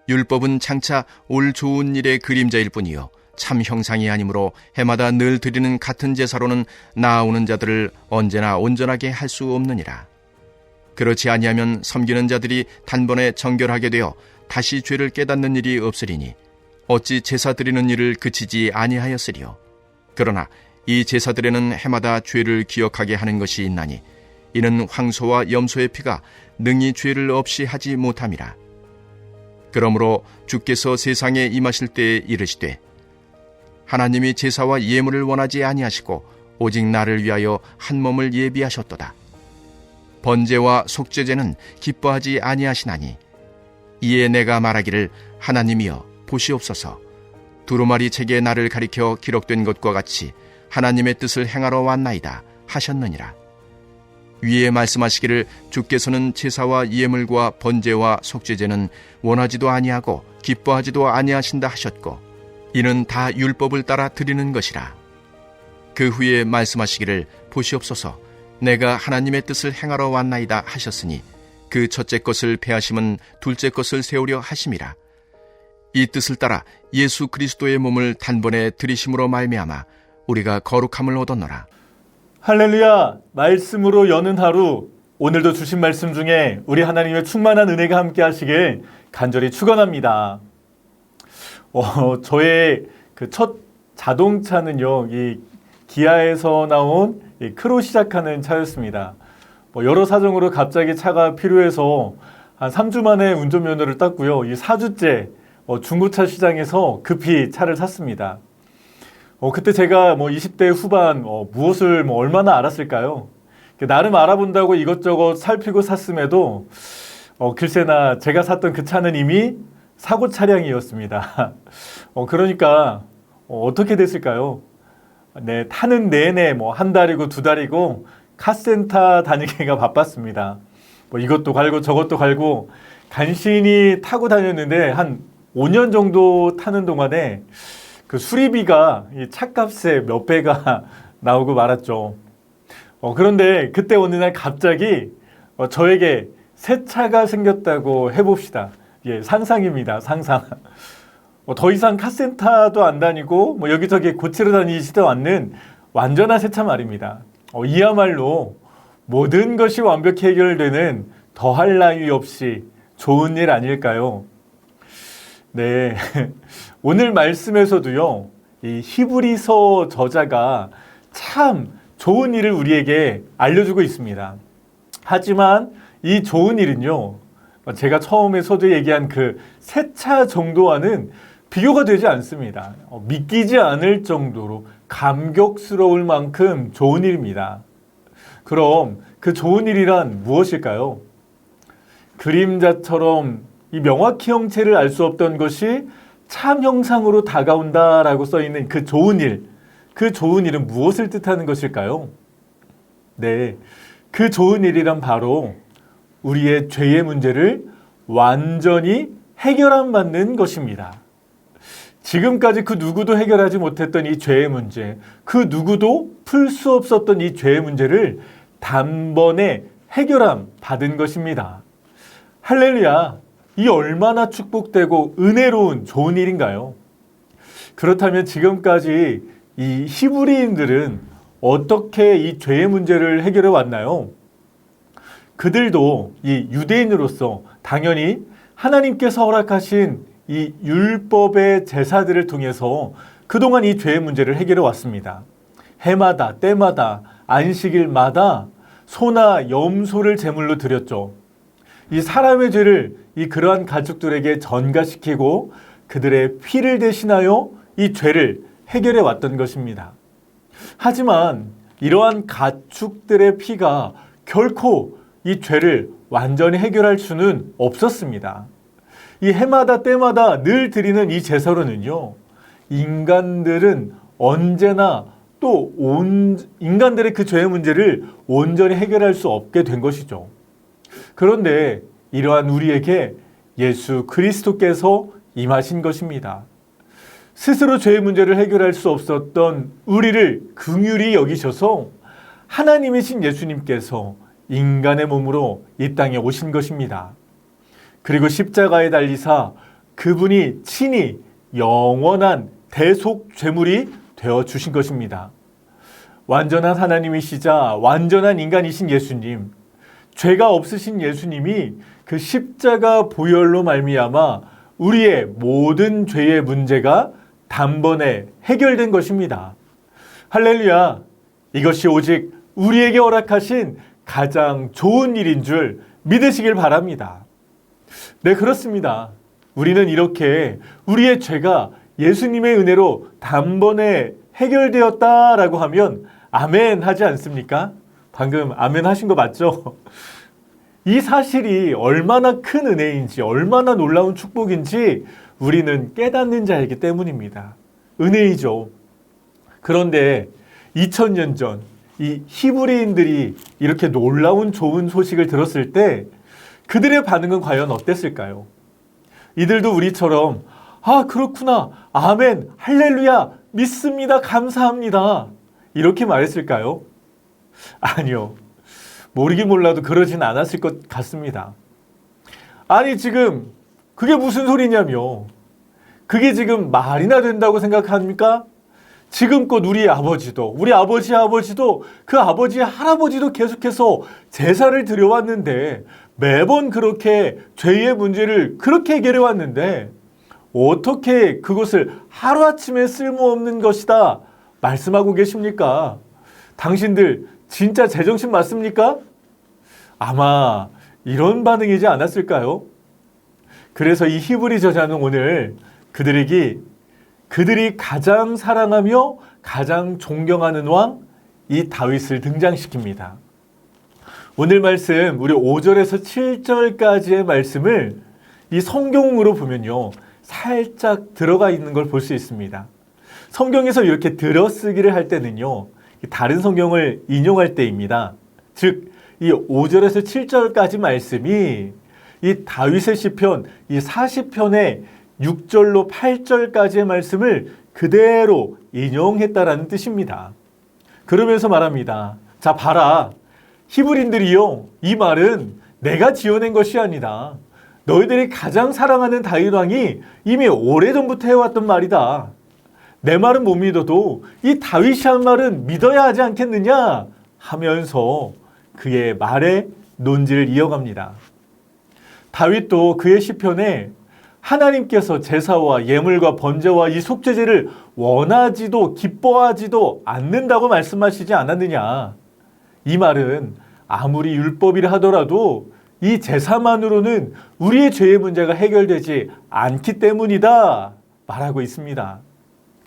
율법은 장차 올 좋은 일의 그림자일 뿐이요 참 형상이 아니므로 해마다 늘 드리는 같은 제사로는 나아오는 자들을 언제나 온전하게 할 수 없느니라. 그렇지 아니하면 섬기는 자들이 단번에 정결하게 되어 다시 죄를 깨닫는 일이 없으리니 어찌 제사 드리는 일을 그치지 아니하였으리요. 그러나 이 제사들에는 해마다 죄를 기억하게 하는 것이 있나니 이는 황소와 염소의 피가 능히 죄를 없이 하지 못함이라. 그러므로 주께서 세상에 임하실 때에 이르시되 하나님이 제사와 예물을 원하지 아니하시고 오직 나를 위하여 한 몸을 예비하셨도다. 번제와 속죄제는 기뻐하지 아니하시나니 이에 내가 말하기를 하나님이여 보시옵소서. 두루마리 책에 나를 가리켜 기록된 것과 같이 하나님의 뜻을 행하러 왔나이다 하셨느니라. 위에 말씀하시기를 주께서는 제사와 예물과 번제와 속죄제는 원하지도 아니하고 기뻐하지도 아니하신다 하셨고 이는 다 율법을 따라 드리는 것이라. 그 후에 말씀하시기를 보시옵소서. 내가 하나님의 뜻을 행하러 왔나이다 하셨으니 그 첫째 것을 폐하심은 둘째 것을 세우려 하심이라. 이 뜻을 따라 예수 그리스도의 몸을 단번에 들이심으로 말미암아 우리가 거룩함을 얻었노라. 할렐루야! 말씀으로 여는 하루, 오늘도 주신 말씀 중에 우리 하나님의 충만한 은혜가 함께 하시길 간절히 축원합니다. 저의 그 첫 자동차는요, 이 기아에서 나온 이 크로 시작하는 차였습니다. 여러 사정으로 갑자기 차가 필요해서 한 3주 만에 운전면허를 땄고요. 이 4주째 중고차 시장에서 급히 차를 샀습니다. 그때 제가 20대 후반 무엇을 얼마나 알았을까요? 나름 알아본다고 이것저것 살피고 샀음에도 글쎄나 제가 샀던 그 차는 이미 사고 차량이었습니다. 그러니까 어떻게 됐을까요? 네, 타는 내내 한 달이고 두 달이고 카센터 다니기가 바빴습니다. 이것도 갈고 저것도 갈고 간신히 타고 다녔는데 한 5년 정도 타는 동안에 그 수리비가 이 차값의 몇 배가 나오고 말았죠. 그런데 그때 어느 날 갑자기 저에게 새 차가 생겼다고 해봅시다. 예, 상상입니다. 상상. 더 이상 카센터도 안 다니고 여기저기 고치러 다니지도 않는 완전한 새 차 말입니다. 이야말로 모든 것이 완벽히 해결되는 더할 나위 없이 좋은 일 아닐까요? 네, 오늘 말씀에서도요, 이 히브리서 저자가 참 좋은 일을 우리에게 알려주고 있습니다. 하지만 이 좋은 일은요, 제가 처음에서도 얘기한 그 새 차 정도와는 비교가 되지 않습니다. 믿기지 않을 정도로 감격스러울 만큼 좋은 일입니다. 그럼 그 좋은 일이란 무엇일까요? 그림자처럼 이 명확히 형체를 알 수 없던 것이 참 형상으로 다가온다라고 써있는 그 좋은 일, 그 좋은 일은 무엇을 뜻하는 것일까요? 네, 그 좋은 일이란 바로 우리의 죄의 문제를 완전히 해결함 받는 것입니다. 지금까지 그 누구도 해결하지 못했던 이 죄의 문제, 그 누구도 풀 수 없었던 이 죄의 문제를 단번에 해결함 받은 것입니다. 할렐루야! 이 얼마나 축복되고 은혜로운 좋은 일인가요? 그렇다면 지금까지 이 히브리인들은 어떻게 이 죄의 문제를 해결해 왔나요? 그들도 이 유대인으로서 당연히 하나님께서 허락하신 이 율법의 제사들을 통해서 그동안 이 죄의 문제를 해결해 왔습니다. 해마다 때마다 안식일마다 소나 염소를 제물로 드렸죠. 이 사람의 죄를 이 그러한 가축들에게 전가시키고 그들의 피를 대신하여 이 죄를 해결해 왔던 것입니다. 하지만 이러한 가축들의 피가 결코 이 죄를 완전히 해결할 수는 없었습니다. 이 해마다 때마다 늘 드리는 이 제사로는요, 인간들은 언제나 또 인간들의 그 죄의 문제를 온전히 해결할 수 없게 된 것이죠. 그런데 이러한 우리에게 예수 그리스도께서 임하신 것입니다. 스스로 죄의 문제를 해결할 수 없었던 우리를 긍휼히 여기셔서 하나님이신 예수님께서 인간의 몸으로 이 땅에 오신 것입니다. 그리고 십자가에 달리사 그분이 친히 영원한 대속 죄물이 되어 주신 것입니다. 완전한 하나님이시자 완전한 인간이신 예수님, 죄가 없으신 예수님이 그 십자가 보혈로 말미암아 우리의 모든 죄의 문제가 단번에 해결된 것입니다. 할렐루야! 이것이 오직 우리에게 허락하신 가장 좋은 일인 줄 믿으시길 바랍니다. 네, 그렇습니다. 우리는 이렇게 우리의 죄가 예수님의 은혜로 단번에 해결되었다라고 하면 아멘 하지 않습니까? 방금 아멘 하신 거 맞죠? 이 사실이 얼마나 큰 은혜인지, 얼마나 놀라운 축복인지 우리는 깨닫는 자이기 때문입니다. 은혜이죠. 그런데 2000년 전 이 히브리인들이 이렇게 놀라운 좋은 소식을 들었을 때 그들의 반응은 과연 어땠을까요? 이들도 우리처럼 아, 그렇구나, 아멘, 할렐루야, 믿습니다, 감사합니다, 이렇게 말했을까요? 아니요. 모르긴 몰라도 그러진 않았을 것 같습니다. 아니, 지금 그게 무슨 소리냐며. 그게 지금 말이나 된다고 생각합니까? 지금껏 우리 아버지도, 우리 아버지의 아버지도, 그 아버지의 할아버지도 계속해서 제사를 드려왔는데, 매번 그렇게 죄의 문제를 그렇게 해결해 왔는데 어떻게 그것을 하루아침에 쓸모없는 것이다 말씀하고 계십니까? 당신들 진짜 제정신 맞습니까? 아마 이런 반응이지 않았을까요? 그래서 이 히브리 저자는 오늘 그들이 가장 사랑하며 가장 존경하는 왕, 이 다윗을 등장시킵니다. 오늘 말씀, 우리 5절에서 7절까지의 말씀을 이 성경으로 보면요, 살짝 들어가 있는 걸 볼 수 있습니다. 성경에서 이렇게 들어쓰기를 할 때는요, 다른 성경을 인용할 때입니다. 즉, 이 5절에서 7절까지 말씀이 이 다윗의 시편, 이 40편의 6절로 8절까지의 말씀을 그대로 인용했다라는 뜻입니다. 그러면서 말합니다. 자, 봐라. 히브리인들이요, 이 말은 내가 지어낸 것이 아니다. 너희들이 가장 사랑하는 다윗 왕이 이미 오래전부터 해왔던 말이다. 내 말은 못 믿어도 이 다윗이 한 말은 믿어야 하지 않겠느냐 하면서 그의 말에 논지를 이어갑니다. 다윗도 그의 시편에 하나님께서 제사와 예물과 번제와 이 속죄제를 원하지도 기뻐하지도 않는다고 말씀하시지 않았느냐. 이 말은 아무리 율법이라 하더라도 이 제사만으로는 우리의 죄의 문제가 해결되지 않기 때문이다 말하고 있습니다.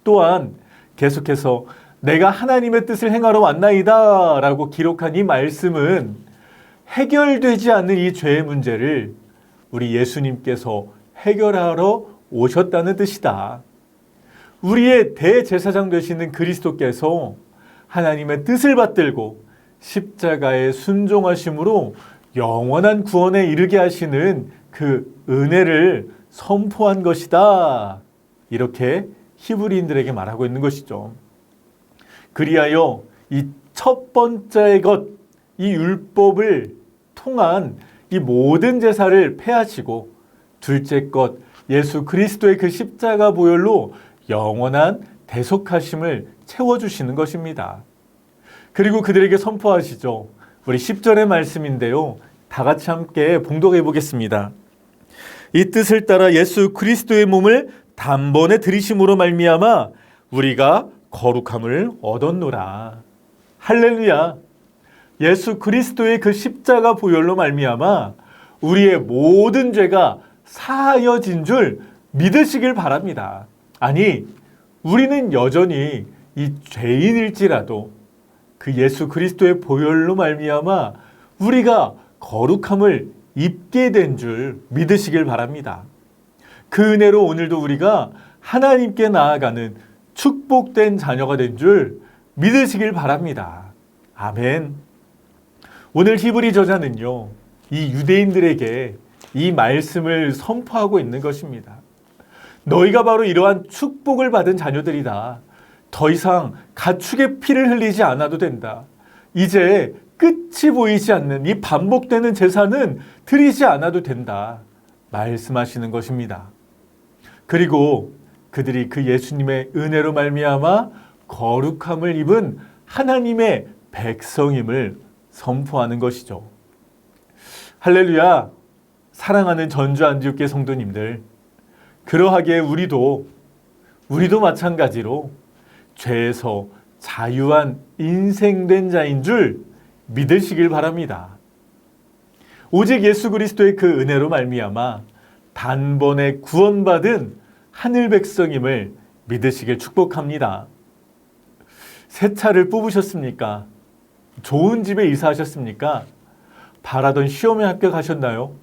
또한 계속해서 내가 하나님의 뜻을 행하러 왔나이다 라고 기록한 이 말씀은 해결되지 않는 이 죄의 문제를 우리 예수님께서 해결하러 오셨다는 뜻이다. 우리의 대제사장 되시는 그리스도께서 하나님의 뜻을 받들고 십자가에 순종하심으로 영원한 구원에 이르게 하시는 그 은혜를 선포한 것이다. 이렇게 히브리인들에게 말하고 있는 것이죠. 그리하여 이 첫 번째 것, 이 율법을 통한 이 모든 제사를 폐하시고 둘째 것, 예수 그리스도의 그 십자가 보혈로 영원한 대속하심을 채워주시는 것입니다. 그리고 그들에게 선포하시죠. 우리 10절의 말씀인데요. 다 같이 함께 봉독해 보겠습니다. 이 뜻을 따라 예수 그리스도의 몸을 단번에 들이심으로 말미암아 우리가 거룩함을 얻었노라. 할렐루야. 예수 그리스도의 그 십자가 보혈로 말미암아 우리의 모든 죄가 사하여진 줄 믿으시길 바랍니다. 아니, 우리는 여전히 이 죄인일지라도 그 예수 그리스도의 보혈로 말미암아 우리가 거룩함을 입게 된 줄 믿으시길 바랍니다. 그 은혜로 오늘도 우리가 하나님께 나아가는 축복된 자녀가 된 줄 믿으시길 바랍니다. 아멘. 오늘 히브리 저자는요, 이 유대인들에게 이 말씀을 선포하고 있는 것입니다. 너희가 바로 이러한 축복을 받은 자녀들이다. 더 이상 가축의 피를 흘리지 않아도 된다. 이제 끝이 보이지 않는 이 반복되는 제사는 드리지 않아도 된다. 말씀하시는 것입니다. 그리고 그들이 그 예수님의 은혜로 말미암아 거룩함을 입은 하나님의 백성임을 선포하는 것이죠. 할렐루야! 사랑하는 전주 안디옥교회 성도님들, 그러하기에 우리도 마찬가지로 죄에서 자유한 인생된 자인 줄 믿으시길 바랍니다. 오직 예수 그리스도의 그 은혜로 말미암아 단번에 구원받은 하늘 백성임을 믿으시길 축복합니다. 새 차를 뽑으셨습니까? 좋은 집에 이사하셨습니까? 바라던 시험에 합격하셨나요?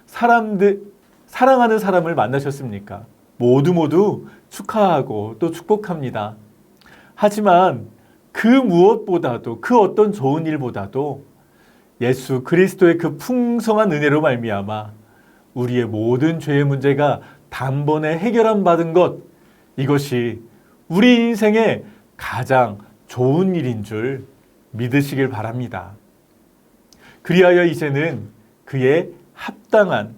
사랑하는 사람을 만나셨습니까? 모두 축하하고 또 축복합니다. 하지만 그 무엇보다도, 그 어떤 좋은 일보다도 예수 그리스도의 그 풍성한 은혜로 말미암아 우리의 모든 죄의 문제가 단번에 해결함 받은 것, 이것이 우리 인생의 가장 좋은 일인 줄 믿으시길 바랍니다. 그리하여 이제는 그의 합당한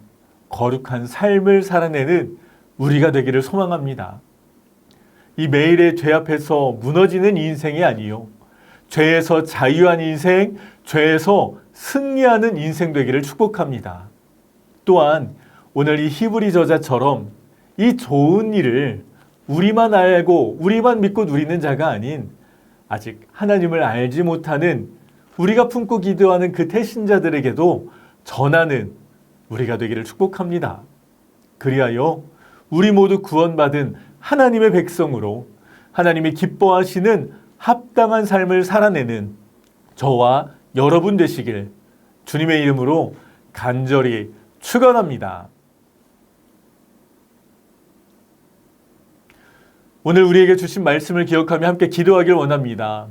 거룩한 삶을 살아내는 우리가 되기를 소망합니다. 이 매일의 죄 앞에서 무너지는 인생이 아니요, 죄에서 자유한 인생, 죄에서 승리하는 인생 되기를 축복합니다. 또한 오늘 이 히브리 저자처럼 이 좋은 일을 우리만 알고 우리만 믿고 누리는 자가 아닌 아직 하나님을 알지 못하는 우리가 품고 기도하는 그 태신자들에게도 전하는 우리가 되기를 축복합니다. 그리하여 우리 모두 구원받은 하나님의 백성으로 하나님이 기뻐하시는 합당한 삶을 살아내는 저와 여러분 되시길 주님의 이름으로 간절히 축원합니다. 오늘 우리에게 주신 말씀을 기억하며 함께 기도하길 원합니다.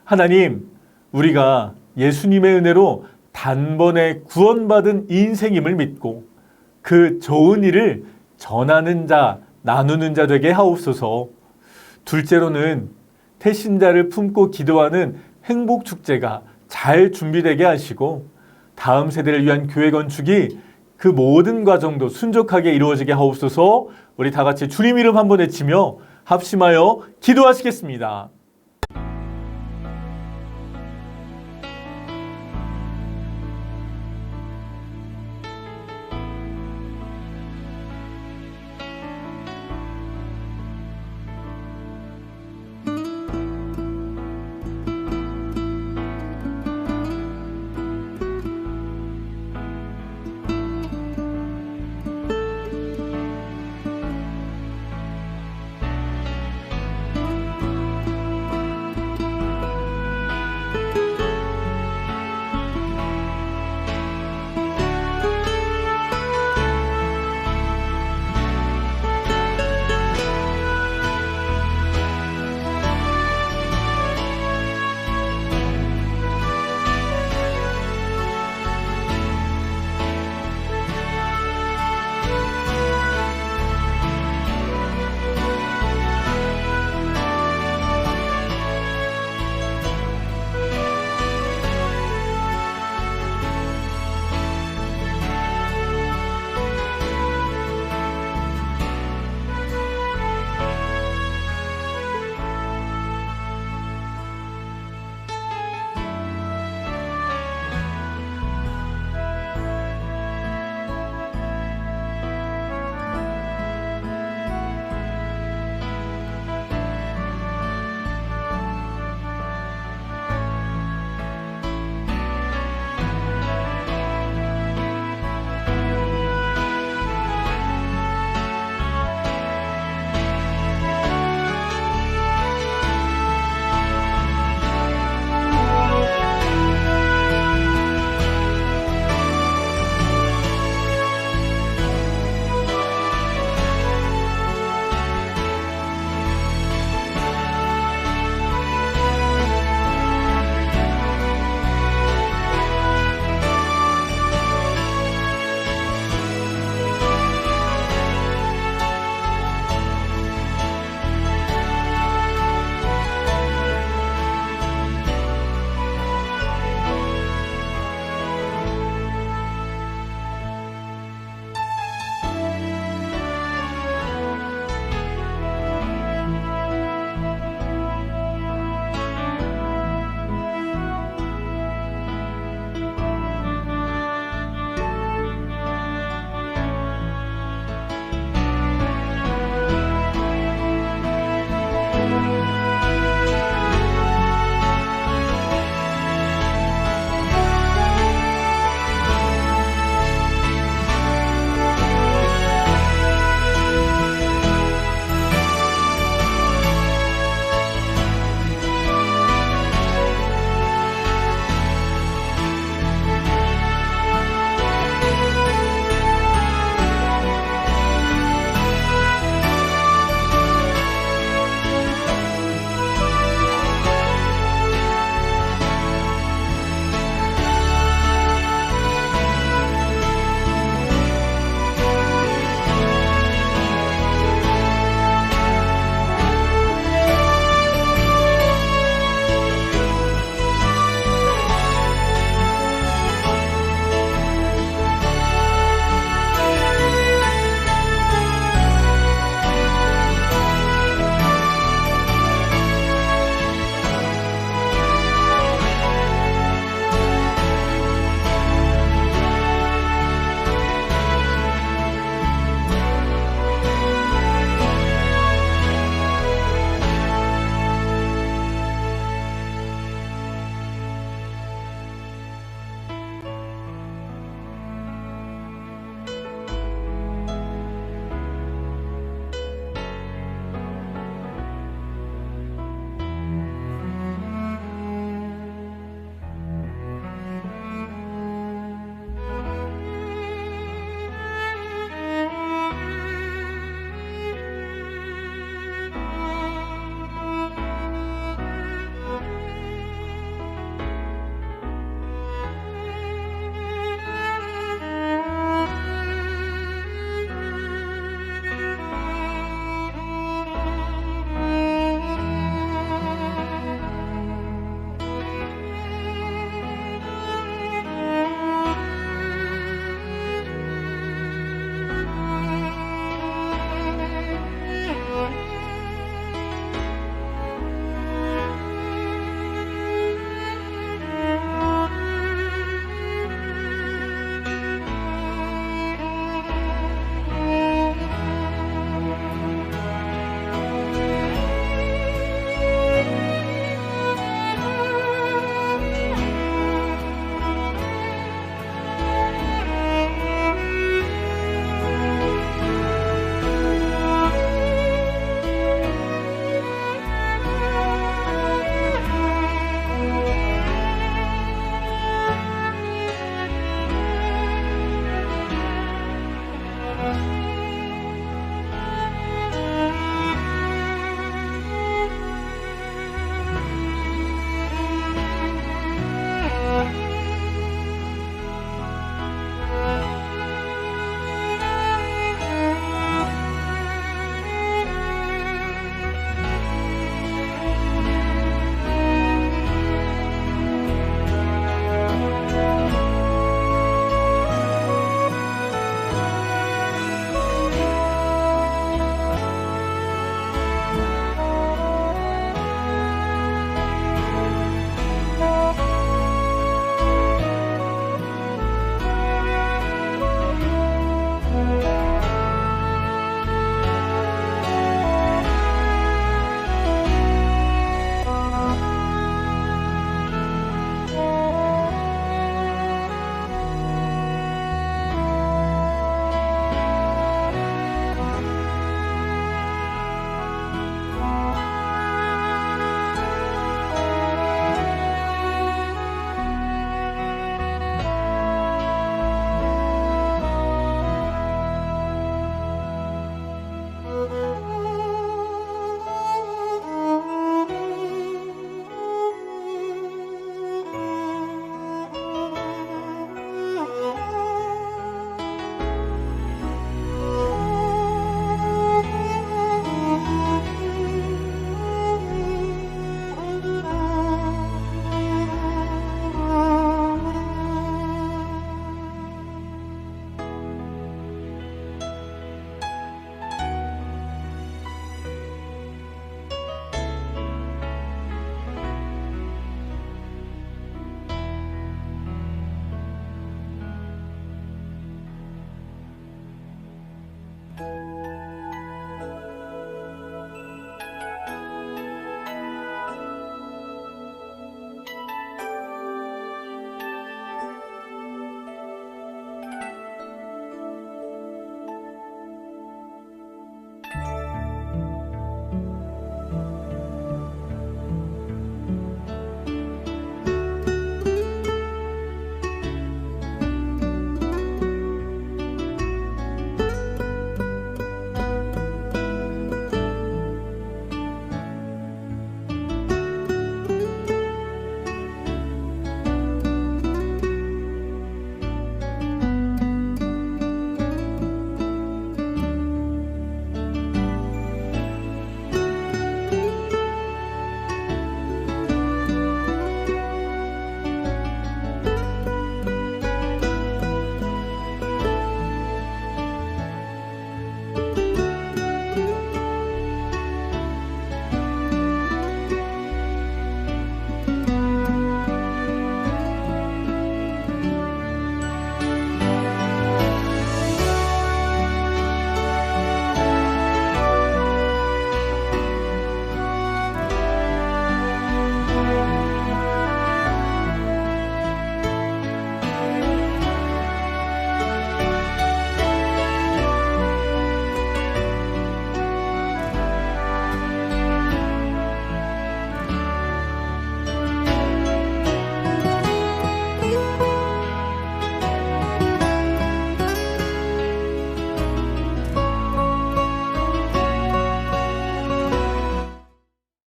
하나님, 우리가 예수님의 은혜로 단번에 구원받은 인생임을 믿고 그 좋은 일을 전하는 자, 나누는 자 되게 하옵소서. 둘째로는 태신자를 품고 기도하는 행복축제가 잘 준비되게 하시고 다음 세대를 위한 교회 건축이 그 모든 과정도 순적하게 이루어지게 하옵소서. 우리 다 같이 주님 이름 한번 외치며 합심하여 기도하시겠습니다.